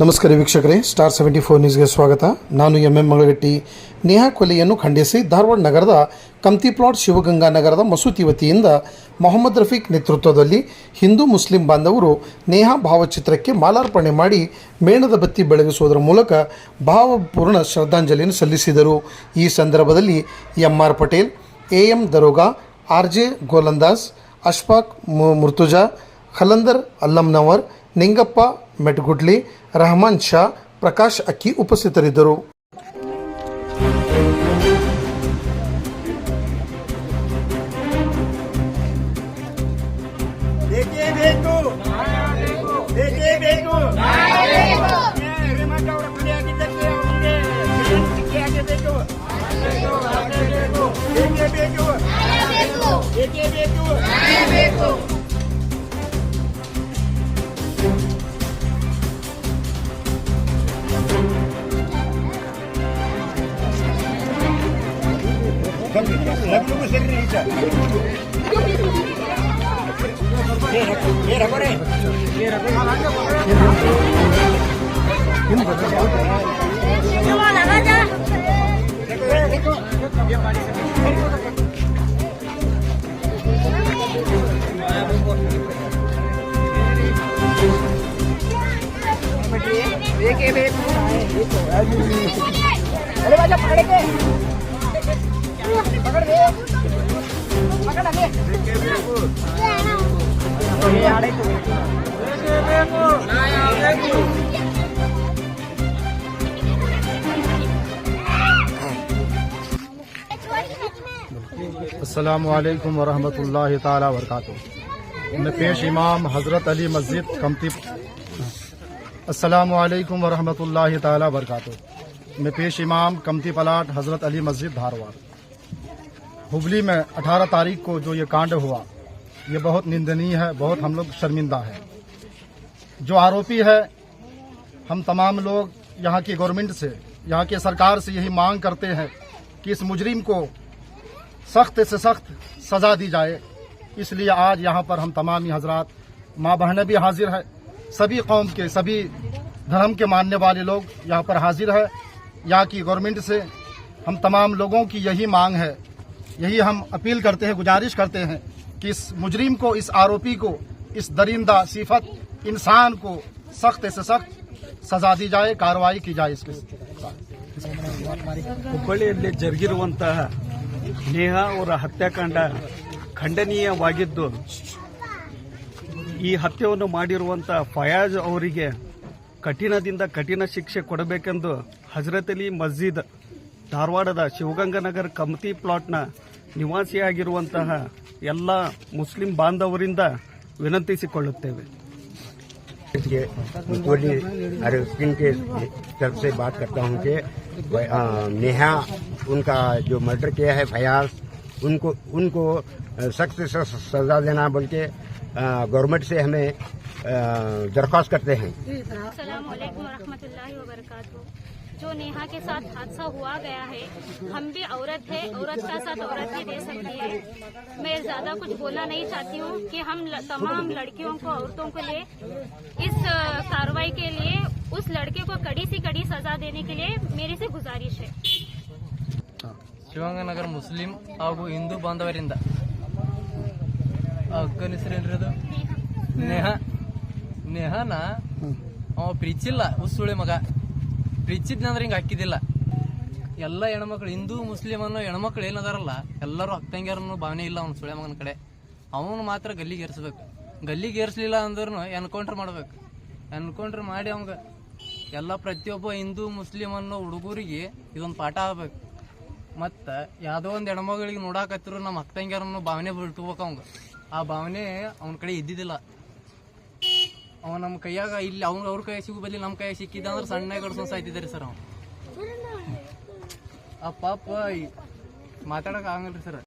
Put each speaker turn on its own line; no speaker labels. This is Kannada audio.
ನಮಸ್ಕಾರ ವೀಕ್ಷಕರೇ, ಸ್ಟಾರ್ 74 ನ್ಯೂಸ್ಗೆ ಸ್ವಾಗತ. ನಾನು ಎಂ ಮಗಳಗಟ್ಟಿ. ನೇಹಾ ಕೊಲೆಯನ್ನು ಖಂಡಿಸಿ ಧಾರವಾಡ ನಗರದ ಕಮ್ತಿ ಪ್ಲಾಟ್ ಶಿವಗಂಗಾ ನಗರದ ಮಸೂತಿ ವತಿಯಿಂದ ಮೊಹಮ್ಮದ್ ರಫೀಕ್ ನೇತೃತ್ವದಲ್ಲಿ ಹಿಂದೂ ಮುಸ್ಲಿಂ ಬಾಂಧವರು ನೇಹಾ ಭಾವಚಿತ್ರಕ್ಕೆ ಮಾಲಾರ್ಪಣೆ ಮಾಡಿ ಮೇಣದ ಬತ್ತಿ ಬೆಳಗಿಸುವುದರ ಮೂಲಕ ಭಾವಪೂರ್ಣ ಶ್ರದ್ಧಾಂಜಲಿಯನ್ನು ಸಲ್ಲಿಸಿದರು. ಈ ಸಂದರ್ಭದಲ್ಲಿ M R Patel, A M Daroga, R J Golandas, Ashfaq Murtuza, Khalandar Allannavar, Ningappa Metgudli, Rahman Shah, Prakash Akki उपस्थितरिद्ದರು.
अस्सलामु अलैकुम वरहमतुल्लाहि ताला वबरकातुहू. मैं पेश इमाम हजरत अली मस्जिद कमती. अस्सलामु अलैकुम वरहमतुल्लाहि ताला वबरकातुहू. मैं पेश इमाम कमती प्लाट हजरत अली मस्जिद धारवाड़. हुबली में 18 तारीख को जो ये कांड हुआ, ये बहुत निंदनीय है, बहुत हम लोग शर्मिंदा है. जो आरोपी है, हम तमाम लोग यहाँ की गवर्नमेंट से, यहाँ की सरकार से यही मांग करते हैं कि इस मुजरिम को सख्त से सख्त सजा दी जाए. इसलिए आज यहाँ पर हम तमाम हजरात, माँ बहनें भी हाजिर है, सभी कौम के, सभी धर्म के मानने वाले लोग यहाँ पर हाजिर है. यहाँ की गवर्नमेंट से हम तमाम लोगों की यही मांग है, यही हम अपील करते हैं, गुजारिश करते हैं कि इस मुजरिम को, इस आरोपी को, इस दरिंदा सिफत इंसान को सख्त से सख्त सजा दी जाए, कार्रवाई की जाए. इसके
ಹುಬ್ಬಳ್ಳಿಯಲ್ಲಿ ಜರುಗಿರುವಂತಹ ನೇಹಾ ಅವರ ಹತ್ಯಾಕಾಂಡ ಖಂಡನೀಯವಾಗಿದ್ದು, ಈ ಹತ್ಯೆಯನ್ನು ಮಾಡಿರುವಂತಹ ಫಯಾಜ್ ಅವರಿಗೆ ಕಠಿಣದಿಂದ ಕಠಿಣ ಶಿಕ್ಷೆ ಕೊಡಬೇಕೆಂದು ಹಜರತ್ ಅಲಿ ಮಸ್ಜಿದ್ ಧಾರವಾಡದ ಶಿವಗಂಗಾನಗರ ಕಮತಿ ಪ್ಲಾಟ್ನ ನಿವಾಸಿಯಾಗಿರುವಂತಹ ಎಲ್ಲ ಮುಸ್ಲಿಂ ಬಾಂಧವರಿಂದ ವಿನಂತಿಸಿಕೊಳ್ಳುತ್ತೇವೆ.
मुतवल्ली अरफिन के तरफ से बात करता हूँ कि नेहा उनका जो मर्डर किया है फयाज, उनको सख्त से सजा देना बोल के गवर्नमेंट से हमें दरख्वास्त करते हैं.
अस्सलाम वालेकुम रहमतुल्लाहि व बरकातहू. जो नेहा के साथ हादसा हुआ गया है, हम भी औरत है, औरत का साथ औरत ही दे सकती है. मैं ज्यादा कुछ बोलना नहीं चाहती हूँ कि हम तमाम लड़कियों को, औरतों को लिए इस कार्रवाई के लिए उस लड़के को कड़ी से कड़ी सजा देने के लिए मेरी से गुजारिश है.
ಶಿವಗಂಗಾನಗರ ಮುಸ್ಲಿಂ ಹಾಗೂ ಹಿಂದೂ ಬಾಂಧವರಿಂದ ಅಕ್ಕನ ಹೆಸರೇನ್ರದು ನೇಹಾನ ಅವ ಪ್ರೀಚಿಲ್ಲ, ಉಸುಳೆ ಮಗ ಪ್ರೀಚಿದ್ನಂದ್ರೆ ಹಿಂಗೆ ಹಾಕಿದಿಲ್ಲ. ಎಲ್ಲ ಹೆಣ್ಮಕ್ಳು, ಹಿಂದೂ ಮುಸ್ಲಿಂ ಅನ್ನೋ ಹೆಣ್ಮಕ್ಳು ಏನದಾರಲ್ಲ, ಎಲ್ಲರೂ ಅಕ್ಕಂಗ್ಯಾರನ್ನು ಭಾವನೆ ಇಲ್ಲ ಅವ್ನ ಸುಳೆ ಮಗನ ಕಡೆ. ಅವನು ಮಾತ್ರ ಗಲ್ಲಿಗೇರಿಸ್ಬೇಕು. ಗಲ್ಲಿಗೇರಿಸ್ಲಿಲ್ಲ ಅಂದ್ರೂ ಎನ್ಕೌಂಟ್ರ್ ಮಾಡ್ಬೇಕು. ಎನ್ಕೌಂಟ್ರ್ ಮಾಡಿ ಅವಂಗ ಎಲ್ಲ ಪ್ರತಿಯೊಬ್ಬ ಹಿಂದೂ ಮುಸ್ಲಿಂ ಅನ್ನೋ ಹುಡುಗರಿಗೆ ಇದೊಂದು ಪಾಠ ಆಗ್ಬೇಕು. ಮತ್ತು ಯಾವುದೋ ಒಂದು ಹೆಣ್ಮಗಳಿಗೆ ನೋಡಾಕತ್ತಿರು ನಮ್ಮ ಅಕ್ಕಂಗ್ಯಾರನ್ನು ಭಾವನೆ ಬಿಟ್ಬೇಕು. ಅವಂಗ ಆ ಭಾವನೆ ಅವನ ಕಡೆ ಇದ್ದಿದ್ದಿಲ್ಲ. ಅವ ನಮ್ಮ ಕೈಯಾಗ ಇಲ್ಲಿ ಅವ್ರ ಕೈ ಸಿಗು ಬದಲಿ ನಮ್ಮ ಕೈಯಾಗ ಸಿಕ್ಕಿದ್ದ ಅಂದ್ರೆ ಸಣ್ಣ ಗಡ್ಸೋ ಸಾಯ್ತಿದ್ದಾರೆ ಸರ್. ಅವ ಆ ಪಾಪ ಮಾತಾಡಕ್ ಆಗಲ್ರಿ ಸರ್.